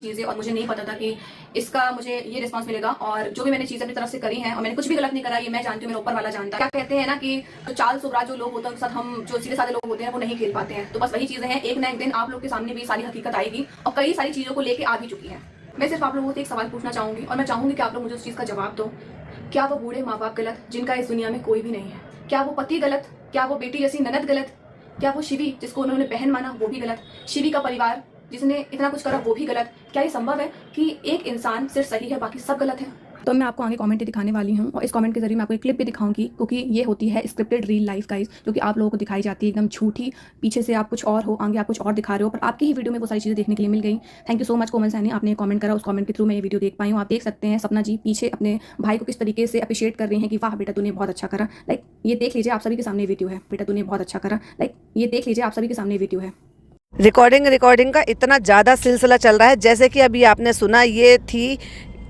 चीज़ें और मुझे नहीं पता था कि इसका मुझे ये रिस्पांस मिलेगा। और जो भी मैंने चीज़ अपनी तरफ से करी है और मैंने कुछ भी गलत नहीं करा, ये मैं जानती हूँ, मेरा ऊपर वाला जानता है। क्या कहते हैं ना कि जो चाल सुबरा जो लोग होते हैं उनके साथ हम जो सीधे साधे लोग होते हैं वो नहीं खेल पाते हैं। तो बस वही चीज़ें हैं, एक ना एक दिन आप लोग के सामने भी सारी हकीकत आएगी और कई सारी चीज़ों को लेकर आ भी चुकी है। मैं सिर्फ आप लोगों से एक सवाल पूछना चाहूँगी और मैं चाहूँगी कि आप लोग मुझे उस चीज़ का जवाब दो। क्या वो बूढ़े माँ बाप गलत जिनका इस दुनिया में कोई भी नहीं है? क्या वो पति गलत? क्या वो बेटी जैसी ननद गलत? क्या वो शिवी जिसको उन्होंने बहन माना वो भी गलत? शिवी का परिवार जिसने इतना कुछ करा वो भी गलत? क्या ये संभव है कि एक इंसान सिर्फ सही है बाकी सब गलत है? तो मैं आपको आगे कमेंट दिखाने वाली हूँ और इस कमेंट के जरिए मैं आपको एक क्लिप भी दिखाऊंगी, क्योंकि ये होती है स्क्रिप्टेड रियल लाइफ गाइस, जो कि आप लोगों को दिखाई जाती है एकदम झूठी। पीछे से आप कुछ और हो, आगे आप कुछ और दिखा रहे हो, पर आपकी ही वीडियो में वो सारी चीज़ें देखने के लिए मिल गई। थैंक यू सो मच कोमल सैनी, आपने कमेंट करा, उस कमेंट के थ्रू मैं ये वीडियो देख पाई हूँ। आप देख सकते हैं सपना जी पीछे अपने भाई को किस तरीके से अप्रिशिएट कर रहे हैं कि वाह बेटा तूने बहुत अच्छा करा। लाइक ये देख लीजिए, आप सभी के सामने वीडियो है, बेटा तूने बहुत अच्छा करा। लाइक ये देख लीजिए, आप सभी के सामने वीडियो है। रिकॉर्डिंग का इतना ज़्यादा सिलसिला चल रहा है। जैसे कि अभी आपने सुना, ये थी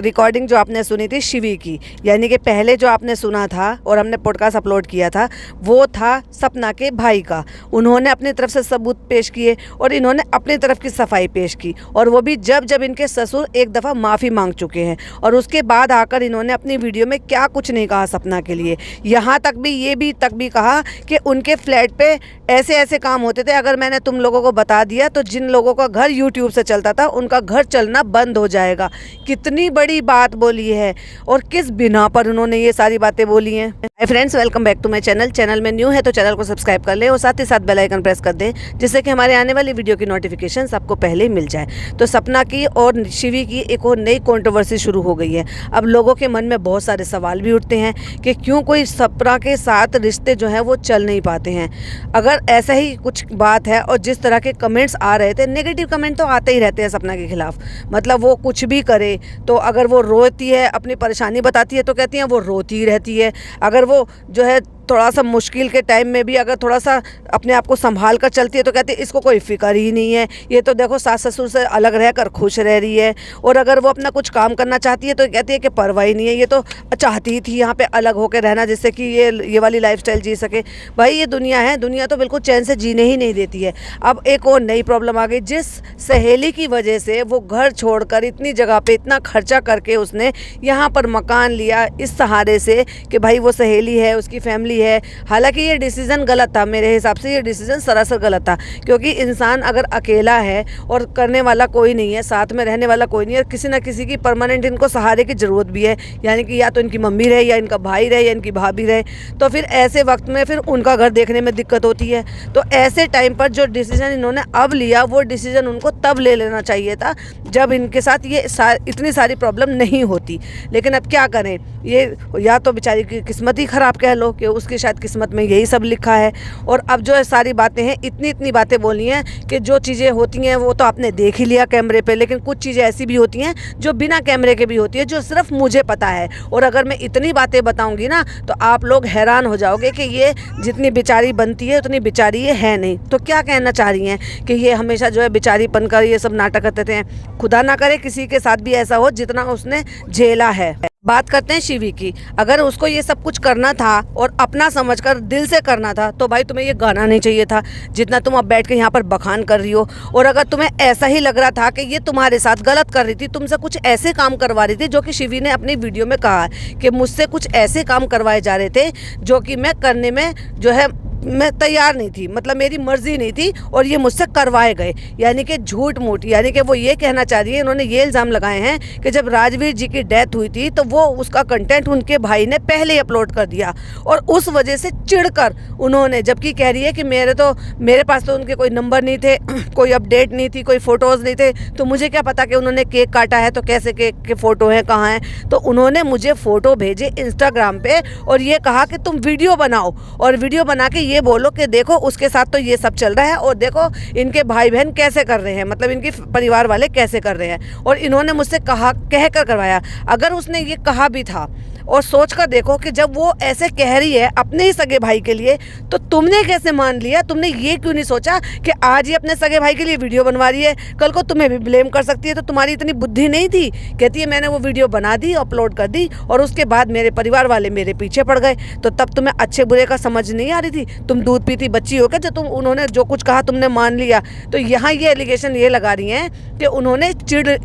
रिकॉर्डिंग जो आपने सुनी थी शिवी की, यानी कि पहले जो आपने सुना था और हमने पॉडकास्ट अपलोड किया था वो था सपना के भाई का। उन्होंने अपनी तरफ से सबूत पेश किए और इन्होंने अपनी तरफ की सफाई पेश की, और वो भी जब इनके ससुर एक दफ़ा माफ़ी मांग चुके हैं, और उसके बाद आकर इन्होंने अपनी वीडियो में क्या कुछ नहीं कहा सपना के लिए। यहाँ तक भी कहा कि उनके फ्लैट पे ऐसे ऐसे काम होते थे, अगर मैंने तुम लोगों को बता दिया तो जिन लोगों का घर यूट्यूब से चलता था उनका घर चलना बंद हो जाएगा। कितनी बड़ी बात बोली है और किस बिना पर उन्होंने ये सारी बातें बोली हैं। Hi friends, welcome back to my channel. Channel में न्यू है तो चैनल को सब्सक्राइब कर लें और साथ ही साथ बेल आइकन प्रेस कर दें, जिससे कि हमारे आने वाली वीडियो की नोटिफिकेशंस आपको पहले ही मिल जाए। तो सपना की और शिवी की एक और नई कंट्रोवर्सी शुरू हो गई है। अब लोगों के मन में बहुत सारे सवाल भी उठते हैं कि क्यों कोई सपना के साथ रिश्ते जो हैं वो चल नहीं पाते हैं। अगर ऐसा ही कुछ बात है और जिस तरह के कमेंट्स आ रहे थे, नेगेटिव कमेंट तो आते ही रहते हैं सपना के खिलाफ। मतलब वो कुछ भी करे, तो अगर वो रोती है, अपनी परेशानी बताती है तो कहती हैं वो रोती ही रहती है। अगर वो जो है थोड़ा सा मुश्किल के टाइम में भी अगर थोड़ा सा अपने आप को संभाल कर चलती है तो कहती है इसको कोई फिक्र ही नहीं है, ये तो देखो सास ससुर से अलग रहकर खुश रह रही है। और अगर वो अपना कुछ काम करना चाहती है तो कहती है कि परवाह ही नहीं है, ये तो चाहती ही थी यहाँ पे अलग होकर रहना, जिससे कि ये वाली लाइफस्टाइल जी सके। भाई ये दुनिया है, दुनिया तो बिल्कुल चैन से जीने ही नहीं देती है। अब एक और नई प्रॉब्लम आ गई, जिस सहेली की वजह से वो घर छोड़कर इतनी जगह पे इतना खर्चा करके उसने यहाँ पर मकान लिया, इस सहारे से कि भाई वो सहेली है, उसकी फैमिली है। हालांकि ये डिसीजन गलत था, मेरे हिसाब से ये डिसीजन सरासर गलत था, क्योंकि इंसान अगर अकेला है और करने वाला कोई नहीं है, साथ में रहने वाला कोई नहीं है, और किसी ना किसी की परमानेंट इनको सहारे की ज़रूरत भी है, यानी कि या तो इनकी मम्मी रहे या इनका भाई रहे या इनकी भाभी रहे, तो फिर ऐसे वक्त में फिर उनका घर देखने में दिक्कत होती है। तो ऐसे टाइम पर जो डिसीजन इन्होंने अब लिया वो डिसीजन उनको तब ले लेना चाहिए था जब इनके साथ ये इतनी सारी प्रॉब्लम नहीं होती। लेकिन अब क्या करें, ये या तो बेचारी की किस्मत ही ख़राब कह लो कि उसकी शायद किस्मत में यही सब लिखा है। और अब जो सारी बातें हैं, इतनी बातें बोली हैं कि जो चीज़ें होती हैं वो तो आपने देख ही लिया कैमरे पे, लेकिन कुछ चीज़ें ऐसी भी होती हैं जो बिना कैमरे के भी होती है, जो सिर्फ मुझे पता है। और अगर मैं इतनी बातें बताऊंगी ना तो आप लोग हैरान हो जाओगे कि ये जितनी बेचारी बनती है उतनी बेचारी ये है नहीं। तो क्या कहना चाह रही हैं कि ये हमेशा जो है बेचारी बनकर ये सब नाटक करते थे। खुदा ना करे किसी के साथ भी ऐसा हो जितना उसने झेला है। बात करते हैं शिवी की। अगर उसको ये सब कुछ करना था और अपना समझकर दिल से करना था तो भाई तुम्हें ये गाना नहीं चाहिए था जितना तुम अब बैठ के यहाँ पर बखान कर रही हो। और अगर तुम्हें ऐसा ही लग रहा था कि ये तुम्हारे साथ गलत कर रही थी, तुमसे कुछ ऐसे काम करवा रही थी, जो कि शिवी ने अपनी वीडियो में कहा कि मुझसे कुछ ऐसे काम करवाए जा रहे थे जो कि मैं करने में जो है मैं तैयार नहीं थी, मतलब मेरी मर्जी नहीं थी और ये मुझसे करवाए गए, यानी कि झूठ मूठ। यानी कि वो ये कहना चाह रही है, इन्होंने ये इल्ज़ाम लगाए हैं कि जब राजवीर जी की डेथ हुई थी तो वो उसका कंटेंट उनके भाई ने पहले ही अपलोड कर दिया और उस वजह से चिढ़कर उन्होंने, जबकि कह रही है कि मेरे पास तो उनके कोई नंबर नहीं थे, कोई अपडेट नहीं थी, कोई फ़ोटोज़ नहीं थे, तो मुझे क्या पता कि उन्होंने केक काटा है, तो कैसे केक के फ़ोटो हैं, कहाँ हैं। तो उन्होंने मुझे फ़ोटो भेजे इंस्टाग्राम पे और ये कहा कि तुम वीडियो बनाओ और वीडियो बना के ये बोलो कि देखो उसके साथ तो ये सब चल रहा है और देखो इनके भाई बहन कैसे कर रहे हैं, मतलब इनके परिवार वाले कैसे कर रहे हैं। और इन्होंने मुझसे कह कर करवाया। अगर उसने ये कहा भी था और सोच कर देखो कि जब वो ऐसे कह रही है अपने ही सगे भाई के लिए, तो तुमने कैसे मान लिया? तुमने ये क्यों नहीं सोचा कि आज ये अपने सगे भाई के लिए वीडियो बनवा रही है, कल को तुम्हें भी ब्लेम कर सकती है? तो तुम्हारी इतनी बुद्धि नहीं थी? कहती है मैंने वो वीडियो बना दी, अपलोड कर दी और उसके बाद मेरे परिवार वाले मेरे पीछे पड़ गए। तो तब तुम्हें अच्छे बुरे का समझ नहीं आ रही थी? तुम दूध पीती बच्ची हो क्या जो उन्होंने जो कुछ कहा तुमने मान लिया? तो यहाँ ये एलिगेशन ये लगा रही हैं कि उन्होंने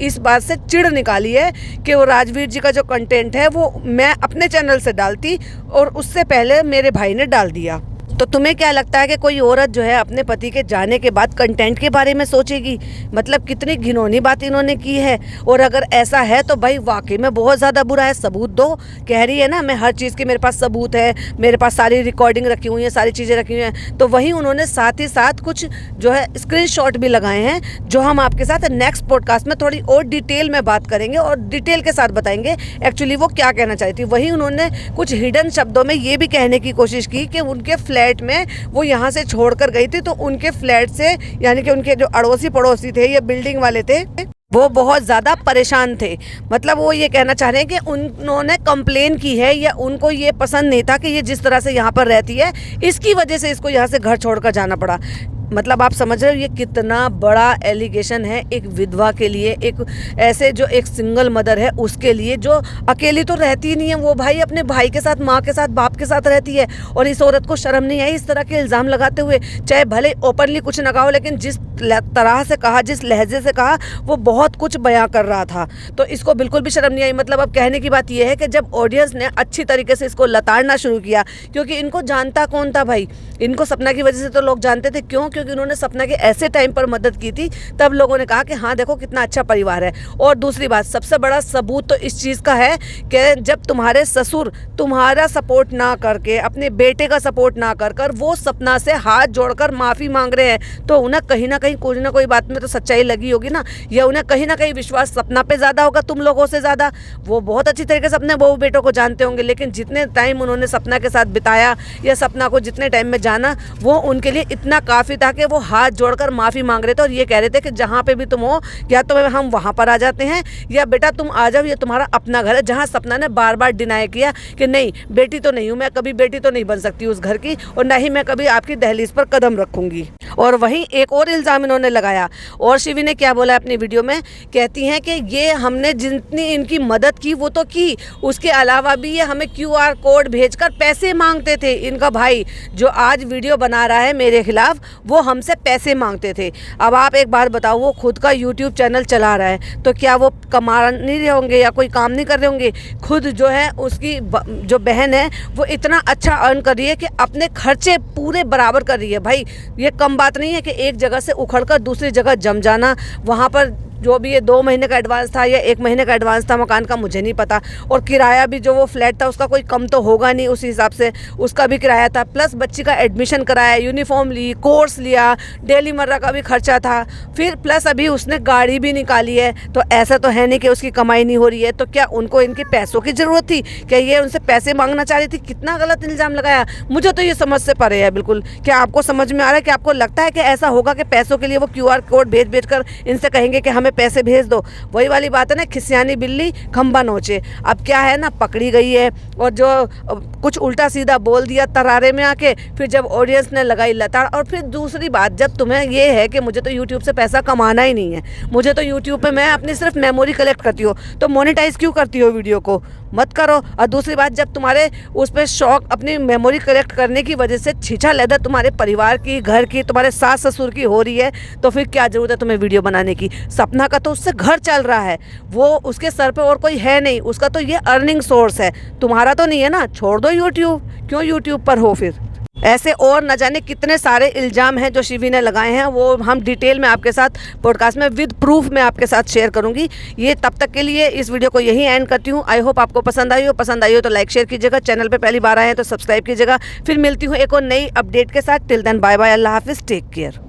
इस बात से चिढ़ निकाली है कि वो राजवीर जी का जो कंटेंट है वो मैं अपने चैनल से डालती और उससे पहले मेरे भाई ने डाल दिया। तो तुम्हें क्या लगता है कि कोई औरत जो है अपने पति के जाने के बाद कंटेंट के बारे में सोचेगी? मतलब कितनी घिनौनी बात इन्होंने की है। और अगर ऐसा है तो भाई वाकई में बहुत ज़्यादा बुरा है। सबूत दो। कह रही है ना मैं हर चीज़ की मेरे पास सबूत है, मेरे पास सारी रिकॉर्डिंग रखी हुई है, सारी चीज़ें रखी हुई हैं। तो वहीं उन्होंने साथ ही साथ कुछ जो है स्क्रीनशॉट भी लगाए हैं जो हम आपके साथ नेक्स्ट पॉडकास्ट में थोड़ी और डिटेल में बात करेंगे और डिटेल के साथ बताएंगे एक्चुअली वो क्या कहना चाहती थी। वहीं उन्होंने कुछ हिडन शब्दों में ये भी कहने की कोशिश की कि उनके फ्लैट में वो यहाँ से छोड़कर गई थी तो उनके फ्लैट से यानी कि उनके जो अड़ोसी पड़ोसी थे या बिल्डिंग वाले थे वो बहुत ज़्यादा परेशान थे। मतलब वो ये कहना चाह रहे हैं कि उन्होंने कंप्लेन की है या उनको ये पसंद नहीं था कि ये जिस तरह से यहाँ पर रहती है, इसकी वजह से इसको यहाँ से घर छोड़कर जाना पड़ा। मतलब आप समझ रहे हो ये कितना बड़ा एलिगेशन है एक विधवा के लिए, एक ऐसे जो एक सिंगल मदर है उसके लिए जो अकेली तो रहती ही नहीं है। वो भाई अपने भाई के साथ, माँ के साथ, बाप के साथ रहती है और इस औरत को शर्म नहीं आई इस तरह के इल्ज़ाम लगाते हुए? चाहे भले ओपनली कुछ ना कहा हो लेकिन जिस तरह से कहा, जिस लहजे से कहा, वो बहुत कुछ बयां कर रहा था। तो इसको बिल्कुल भी शर्म नहीं आई। मतलब अब कहने की बात यह है कि जब ऑडियंस ने अच्छी तरीके से इसको लताड़ना शुरू किया, क्योंकि इनको जानता कौन था भाई? इनको सपना की वजह से तो लोग जानते थे। क्यों? क्योंकि उन्होंने सपना के ऐसे टाइम पर मदद की थी, तब लोगों ने कहा कि हाँ देखो कितना अच्छा परिवार है। और दूसरी बात, सबसे बड़ा सबूत तो इस चीज़ का है कि जब तुम्हारे ससुर तुम्हारा सपोर्ट ना करके, अपने बेटे का सपोर्ट ना कर वो सपना से हाथ जोड़कर माफ़ी मांग रहे हैं, तो उन्हें कहीं ना कहीं कोई ना कोई बात में तो सच्चाई लगी होगी ना, या उन्हें कहीं ना कहीं विश्वास सपना पे ज़्यादा होगा तुम लोगों से ज़्यादा। वो बहुत अच्छी तरीके से अपने बहू बेटों को जानते होंगे, लेकिन जितने टाइम उन्होंने सपना के साथ बिताया या सपना को जितने टाइम में जाना, वो उनके लिए इतना काफ़ी था कि वो हाथ जोड़कर माफ़ी मांग रहे थे और ये कह रहे थे कि जहाँ पे भी तुम हो या तो हम वहाँ पर आ जाते हैं या बेटा तुम आ जाओ, ये तुम्हारा अपना घर है। जहाँ सपना ने बार बार डिनाई किया कि नहीं बेटी तो नहीं हूँ मैं, कभी बेटी तो नहीं बन सकती उस घर की और ना ही मैं कभी आपकी दहलीज पर कदम रखूँगी। और वहीं एक और इल्ज़ाम इन्होंने लगाया और शिवी ने क्या बोला अपनी वीडियो में, कहती हैं कि ये हमने जितनी इनकी मदद की वो तो की, उसके अलावा भी ये हमें QR कोड भेजकर पैसे मांगते थे। इनका भाई जो आज वीडियो बना रहा है मेरे खिलाफ, वो हमसे पैसे मांगते थे। अब आप एक बार बताओ, वो खुद का YouTube चैनल चला रहा है तो क्या वो कमा नहीं रहे होंगे या कोई काम नहीं कर रहे होंगे? खुद जो है उसकी जो बहन है वो इतना अच्छा अर्न कर रही है कि अपने खर्चे पूरे बराबर कर रही है। भाई ये कम बात नहीं है कि एक जगह से उखड़कर दूसरी जगह जम जाना। वहाँ पर जो भी ये 2 महीने का एडवांस था या 1 महीने का एडवांस था मकान का, मुझे नहीं पता। और किराया भी जो वो फ्लैट था उसका कोई कम तो होगा नहीं, उस हिसाब से उसका भी किराया था। प्लस बच्ची का एडमिशन कराया, यूनिफॉर्म ली, कोर्स लिया, डेली मर्रा का भी खर्चा था। फिर प्लस अभी उसने गाड़ी भी निकाली है। तो ऐसा तो है नहीं कि उसकी कमाई नहीं हो रही है। तो क्या उनको इनके पैसों की ज़रूरत थी? क्या ये उनसे पैसे मांगना चाह रही थी? कितना गलत इल्ज़ाम लगाया, मुझे तो ये समझ से परे है बिल्कुल। क्या आपको समझ में आ रहा है कि आपको लगता है कि ऐसा होगा कि पैसों के लिए वो QR कोड भेज कर इनसे कहेंगे कि हमें पैसे भेज दो? वही वाली बात है ना, खिसियानी बिल्ली खंबा नोचे। अब क्या है ना, पकड़ी गई है और जो कुछ उल्टा सीधा बोल दिया तरारे में आके, फिर जब ऑडियंस ने लगाई लताड़। और फिर दूसरी बात, जब तुम्हें ये है कि मुझे तो यूट्यूब से पैसा कमाना ही नहीं है, मुझे तो यूट्यूब पे मैं अपनी सिर्फ मेमोरी कलेक्ट करती हूँ, तो मोनेटाइज क्यों करती हो वीडियो को? मत करो। और दूसरी बात, जब तुम्हारे उस पर शौक अपनी मेमोरी कलेक्ट करने की वजह से छीछा लेदा तुम्हारे परिवार की, घर की, तुम्हारे सास ससुर की हो रही है, तो फिर क्या ज़रूरत है तुम्हें वीडियो बनाने की? सपना का तो उससे घर चल रहा है, वो उसके सर पे और कोई है नहीं, उसका तो ये अर्निंग सोर्स है, तुम्हारा तो नहीं है ना। छोड़ दो यूट्यूब, क्यों यूट्यूब पर हो फिर? ऐसे और न जाने कितने सारे इल्ज़ाम हैं जो शिवी ने लगाए हैं, वो हम डिटेल में आपके साथ पॉडकास्ट में विद प्रूफ में आपके साथ शेयर करूंगी। ये तब तक के लिए इस वीडियो को यहीं एंड करती हूँ। आई होप आपको पसंद आई हो तो लाइक शेयर कीजिएगा, चैनल पे पहली बार आए हैं तो सब्सक्राइब कीजिएगा। फिर मिलती हूँ एक और नई अपडेट के साथ। टिल देन बाय बाय, अल्लाह हाफिज़, टेक केयर।